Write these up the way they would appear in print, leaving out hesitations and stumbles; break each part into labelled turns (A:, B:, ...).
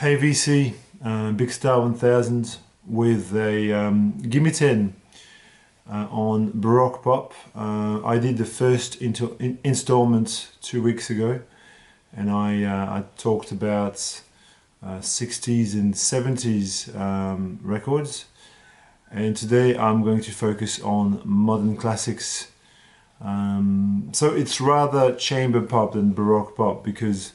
A: Hey VC, Big Star 1000 with a Gimme Ten on Baroque Pop. I did the first installment 2 weeks ago, and I talked about 60s and 70s records, and today I'm going to focus on modern classics. So it's rather chamber pop than Baroque pop, because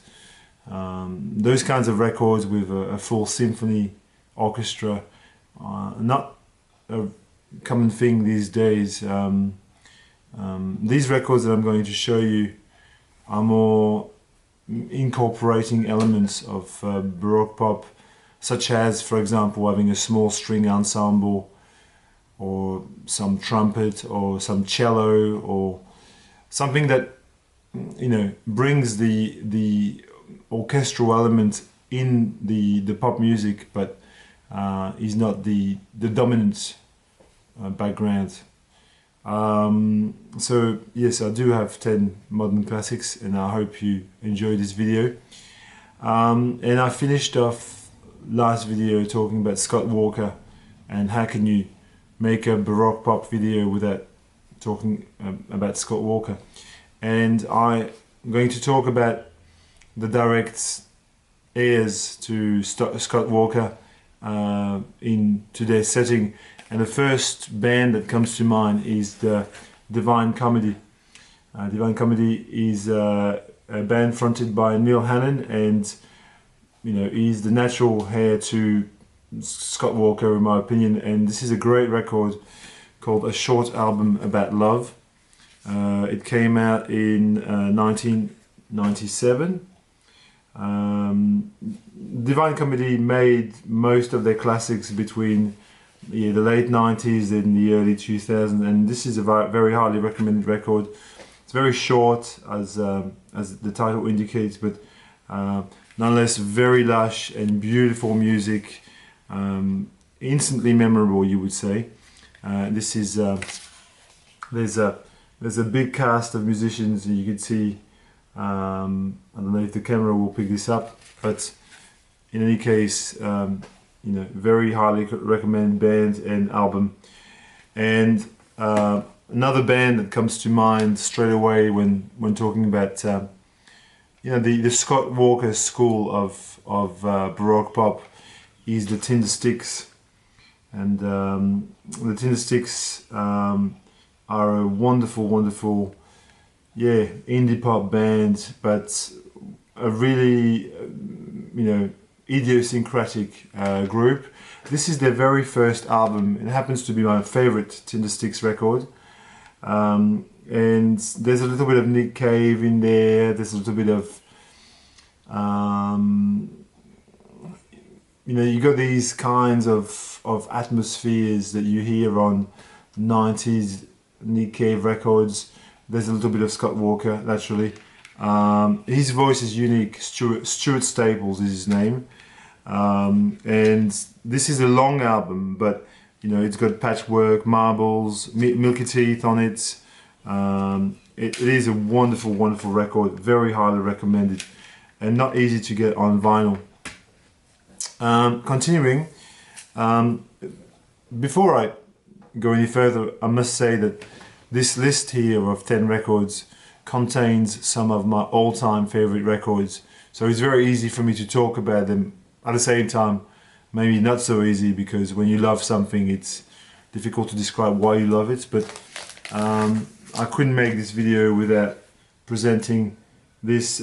A: those kinds of records with a full symphony orchestra not a common thing these days. These records that I'm going to show you are more incorporating elements of Baroque pop, such as, for example, having a small string ensemble, or some trumpet, or some cello, or something that, you know, brings the orchestral element in the pop music, but is not the dominant background. So yes, I do have 10 modern classics, and I hope you enjoy this video. And I finished off last video talking about Scott Walker and how can you make a Baroque pop video without talking about Scott Walker. And I'm going to talk about the direct heirs to Scott Walker in today's setting. And the first band that comes to mind is the Divine Comedy. Divine Comedy is a band fronted by Neil Hannon, and you know, he's the natural heir to Scott Walker in my opinion. And this is a great record called A Short Album About Love. It came out in 1997. Divine Comedy made most of their classics between the late 90s and the early 2000s, and this is a very highly recommended record. It's very short, as the title indicates, but nonetheless very lush and beautiful music, instantly memorable, you would say. This is there's a big cast of musicians, and you can see. I don't know if the camera will pick this up, but in any case, you know, very highly recommended band and album. And another band that comes to mind straight away when talking about you know, the Scott Walker school of Baroque pop is the Tindersticks. And the Tindersticks are a wonderful, yeah, indie pop band, but a really, you know, idiosyncratic group. This is their very first album. It happens to be my favorite Tindersticks record. And there's a little bit of Nick Cave in there. There's a little bit of, you know, you got these kinds of atmospheres that you hear on 90s Nick Cave records. There's a little bit of Scott Walker, naturally. His voice is unique. Stuart Staples is his name. And this is a long album, but you know, it's got patchwork, marbles, Milky Teeth on it. It is a wonderful record, very highly recommended, and not easy to get on vinyl. Continuing, before I go any further, I must say that this list here of 10 records contains some of my all-time favorite records, so it's very easy for me to talk about them. At the same time, maybe not so easy, because when you love something, it's difficult to describe why you love it. But I couldn't make this video without presenting this,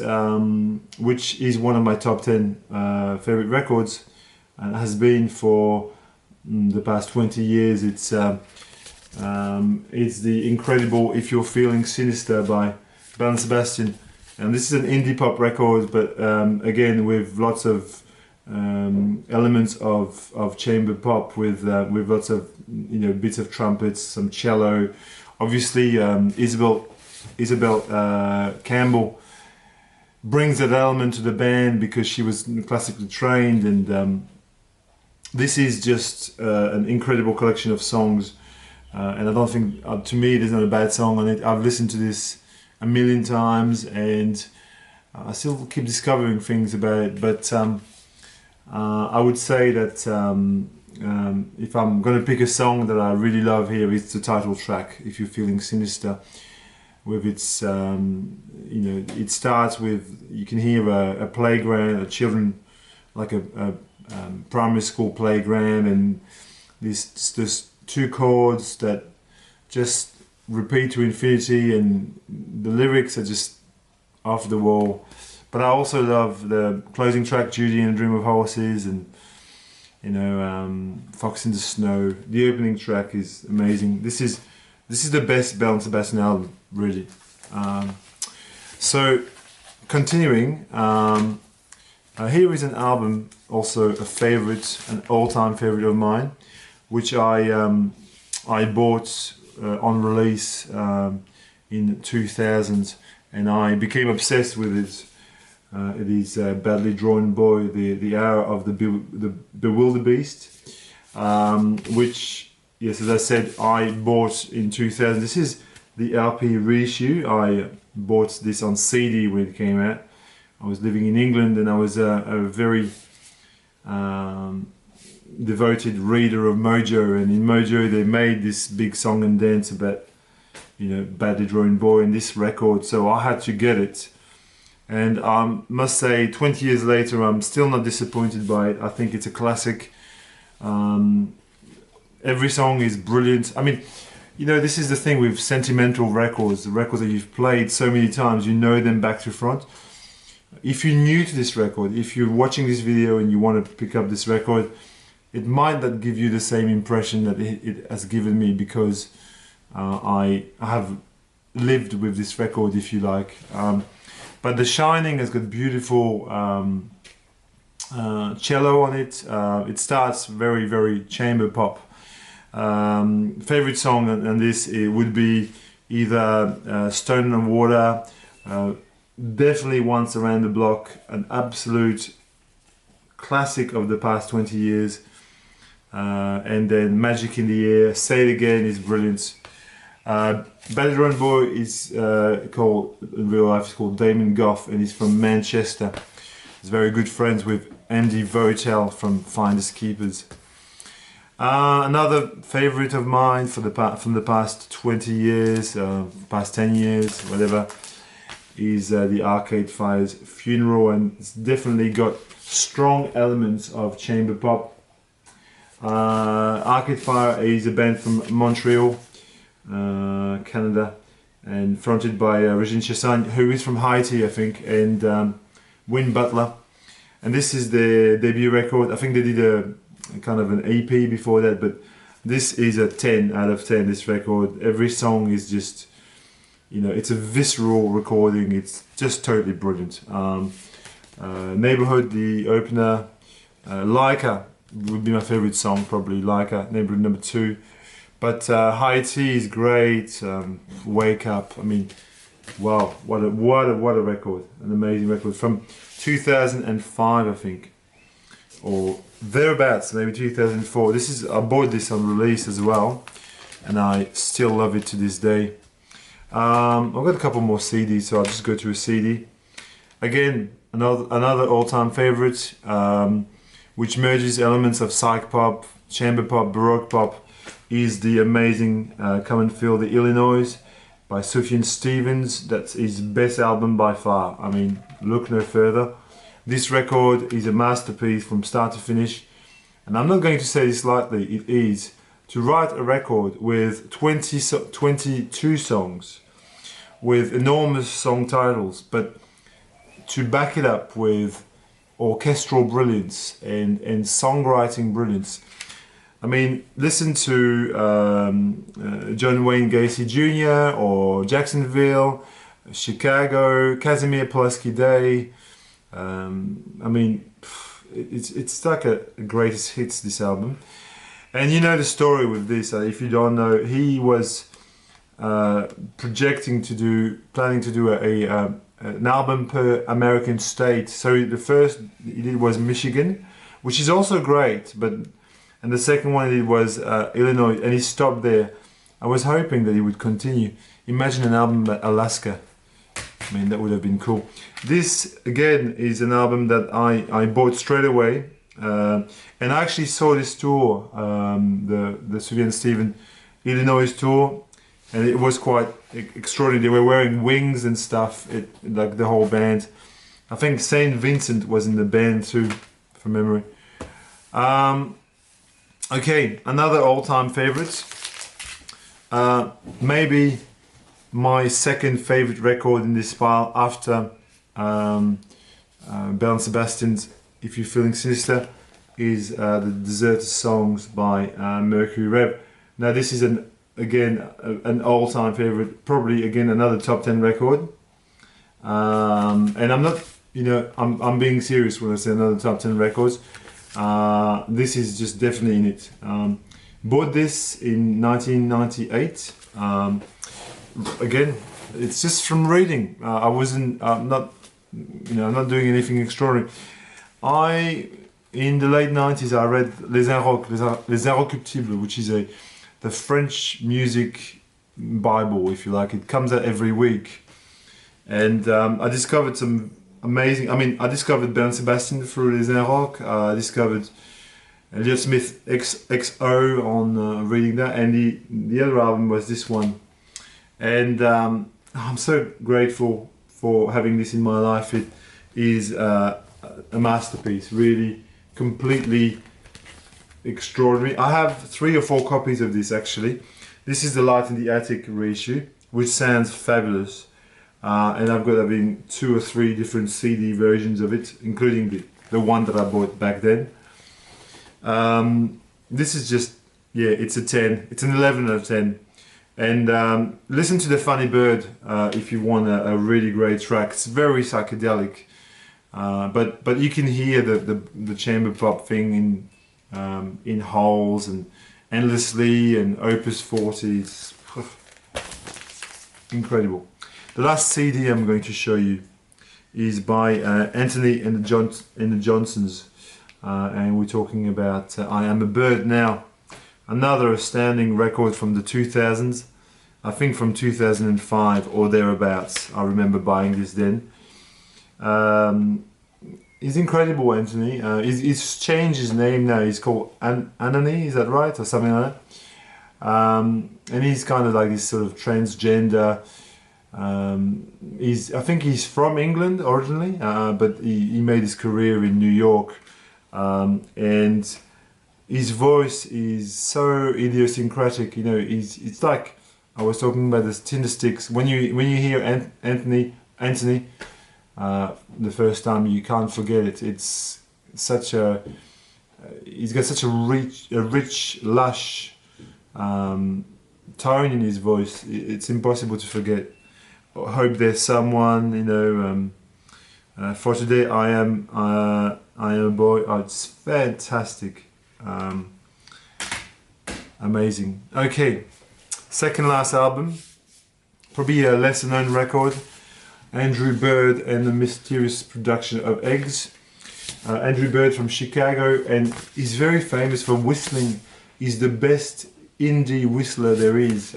A: which is one of my top 10 favorite records, and has been for the past 20 years. It's the incredible If You're Feeling Sinister by Belle and Sebastian. And this is an indie pop record, but again, with lots of elements of chamber pop, with lots of, you know, bits of trumpets, some cello. Obviously, Isabel Campbell brings that element to the band because she was classically trained, and this is just an incredible collection of songs. And I don't think, to me, there's not a bad song on it. I've listened to this a million times, and I still keep discovering things about it. But I would say that if I'm going to pick a song that I really love here, it's the title track, If You're Feeling Sinister, with its, it starts with, you can hear a playground, a children, like a primary school playground, and there's two chords that just repeat to infinity, and the lyrics are just off the wall. But I also love the closing track, Judy and a Dream of Horses, and Fox in the Snow. The opening track is amazing. This is the best Belle and Sebastian album, really. So continuing, here is an album, also a favorite, an all-time favorite of mine, which I bought on release in 2000, and I became obsessed with it. It is Badly Drawn Boy, the Hour of the Bewilderbeast, which, yes, as I said, I bought in 2000. This is the LP reissue. I bought this on CD when it came out. I was living in England, and I was a very devoted reader of Mojo, and in Mojo they made this big song and dance about, Badly Drawn Boy in this record, so I had to get it. And I must say, 20 years later, I'm still not disappointed by it. I think it's a classic. Every song is brilliant. I mean, this is the thing with sentimental records, the records that you've played so many times, you know them back to front. If you're new to this record, if you're watching this video and you want to pick up this record, it might not give you the same impression that it has given me, because I have lived with this record, if you like. But The Shining has got beautiful cello on it. It starts very, very chamber pop. Favorite song on this, it would be either Stone and Water, definitely Once Around the Block, an absolute classic of the past 20 years. And then Magic in the Air, Say It Again is brilliant. Badly Drawn Boy is called, in real life, it's called Damon Gough, and he's from Manchester. He's very good friends with Andy Votel from Finders Keepers. Another favourite of mine from the past 20 years, past 10 years, whatever, is the Arcade Fire's Funeral, and it's definitely got strong elements of chamber pop. Arcade Fire is a band from Montreal, Canada, and fronted by Regine Chassagne, who is from Haiti, I think, and Win Butler. And this is their debut record. I think they did a kind of an EP before that, but this is a 10 out of 10, this record. Every song is just, it's a visceral recording. It's just totally brilliant. Neighborhood, the opener, Laika would be my favorite song, probably Laika, Neighborhood number 2. But Haiti is great. Wake Up. I mean, wow, what a record! An amazing record from 2005, I think, or thereabouts, maybe 2004. I bought this on release as well, and I still love it to this day. I've got a couple more CDs, so I'll just go to a CD. Again, another all-time favorite, which merges elements of psych pop, chamber pop, baroque pop, is the amazing Come and Feel the Illinois by Sufjan Stevens. That's his best album by far. I mean, look no further. This record is a masterpiece from start to finish, and I'm not going to say this lightly. It is. To write a record with 22 songs, with enormous song titles, but to back it up with orchestral brilliance and songwriting brilliance. I mean, listen to John Wayne Gacy Jr. or Jacksonville, Chicago, Casimir Pulaski Day. I mean, it's like a greatest hits, this album. And you know the story with this. If you don't know, he was planning to do an album per American state. So the first he did was Michigan, which is also great, and the second one he did was Illinois, and he stopped there. I was hoping that he would continue. Imagine an album about Alaska. I mean, that would have been cool. This, again, is an album that I bought straight away. And I actually saw this tour, the Sufjan Stevens Illinois tour, and it was quite extraordinary. They were wearing wings and stuff, like the whole band. I think Saint Vincent was in the band too, from memory. Okay, another all-time favorite. Maybe my second favorite record in this file after Belle and Sebastian's If You're Feeling Sinister is the Deserted Songs by Mercury Rev. Now this is again an all-time favorite, probably again another top 10 record. And I'm not, I'm being serious when I say another top 10 records. This is just definitely in it. Bought this in 1998. Again, it's just from reading. I'm not doing anything extraordinary. In the late 90s, I read Les Inrecuptibles, which is the French music Bible, if you like. It comes out every week. And I discovered some amazing, I discovered Belle and Sebastian through Les Inrock. I discovered Elliott Smith XO on reading that, and the other album was this one. And I'm so grateful for having this in my life. It is a masterpiece, really completely extraordinary. I have 3 or 4 copies of this actually. This is the Light in the Attic reissue, which sounds fabulous. And I've got 2 or 3 different CD versions of it, including the one that I bought back then. This is just, it's a 10. It's an 11 out of 10. And listen to The Funny Bird if you want a really great track. It's very psychedelic, but you can hear the chamber pop thing in Holes and Endlessly and Opus 40. It's incredible. The last CD I'm going to show you is by Anthony and the Johnsons, and we're talking about I Am a Bird. Now, another astounding record from the 2000s, I think from 2005 or thereabouts. I remember buying this then. He's incredible, Anthony. He's changed his name now. He's called Anthony, is that right? Or something like that. And he's kind of like this sort of transgender. I think he's from England originally, but he made his career in New York. And his voice is so idiosyncratic, it's like I was talking about the Tinder sticks. When you hear Anthony the first time, you can't forget it. It's such he's got such a rich, lush tone in his voice. It's impossible to forget. I hope there's someone, for today I am a boy. Oh, it's fantastic. Amazing. Okay, second last album, probably a lesser known record, Andrew Bird and the Mysterious Production of Eggs. Andrew Bird from Chicago, and he's very famous for whistling. He's the best indie whistler there is.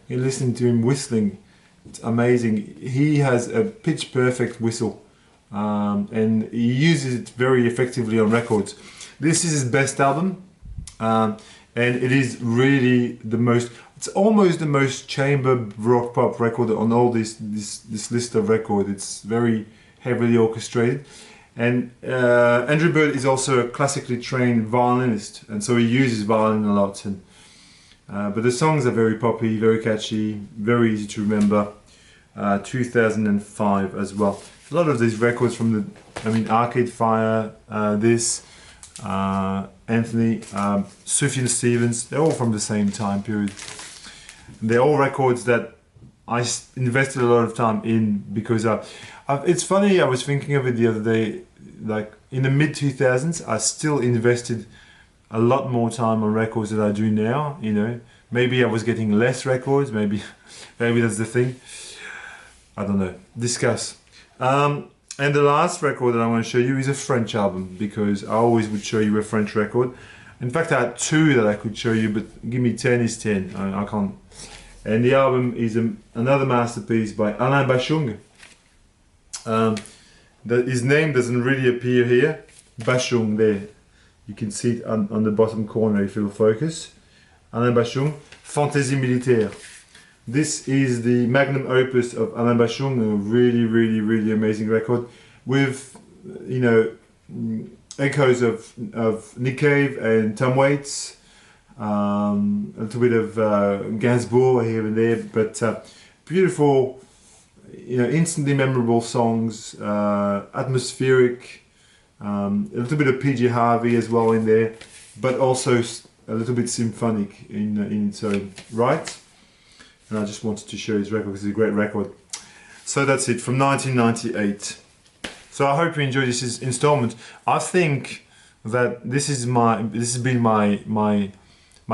A: You're listening to him whistling, it's amazing. He has a pitch perfect whistle, and he uses it very effectively on records. This is his best album, and it is really it's almost the most chamber rock pop record on all this list of records. It's very heavily orchestrated. And Andrew Bird is also a classically trained violinist, and so he uses violin a lot. But the songs are very poppy, very catchy, very easy to remember. 2005 as well. A lot of these records from Arcade Fire, Anthony, Sufjan Stevens, they're all from the same time period. They're all records that I invested a lot of time in because it's funny, I was thinking of it the other day, like in the mid 2000s, I still invested a lot more time on records than I do now. Maybe I was getting less records, maybe that's the thing. I don't know, discuss. And the last record that I want to show you is a French album, because I always would show you a French record. In fact, I had 2 that I could show you, but Gimme 10 is 10. I can't. And the album is another masterpiece by Alain Bashung. His name doesn't really appear here. Bashung there. You can see it on the bottom corner if you'll focus. Alain Bachung, Fantaisie Militaire. This is the magnum opus of Alain Bachung, a really amazing record with, you know, echoes of Nick Cave and Tom Waits, a little bit of Gainsbourg here and there, but beautiful, you know, instantly memorable songs, atmospheric, a little bit of PG Harvey as well in there, but also a little bit symphonic in its own right. And I just wanted to show his record because it's a great record. So that's it from 1998. So I hope you enjoyed this installment. I think that this has been my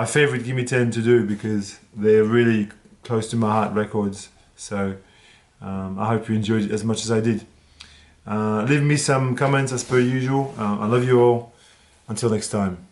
A: favorite Gimme Ten to do because they're really close to my heart records. So I hope you enjoyed it as much as I did. Leave me some comments as per usual. I love you all. Until next time.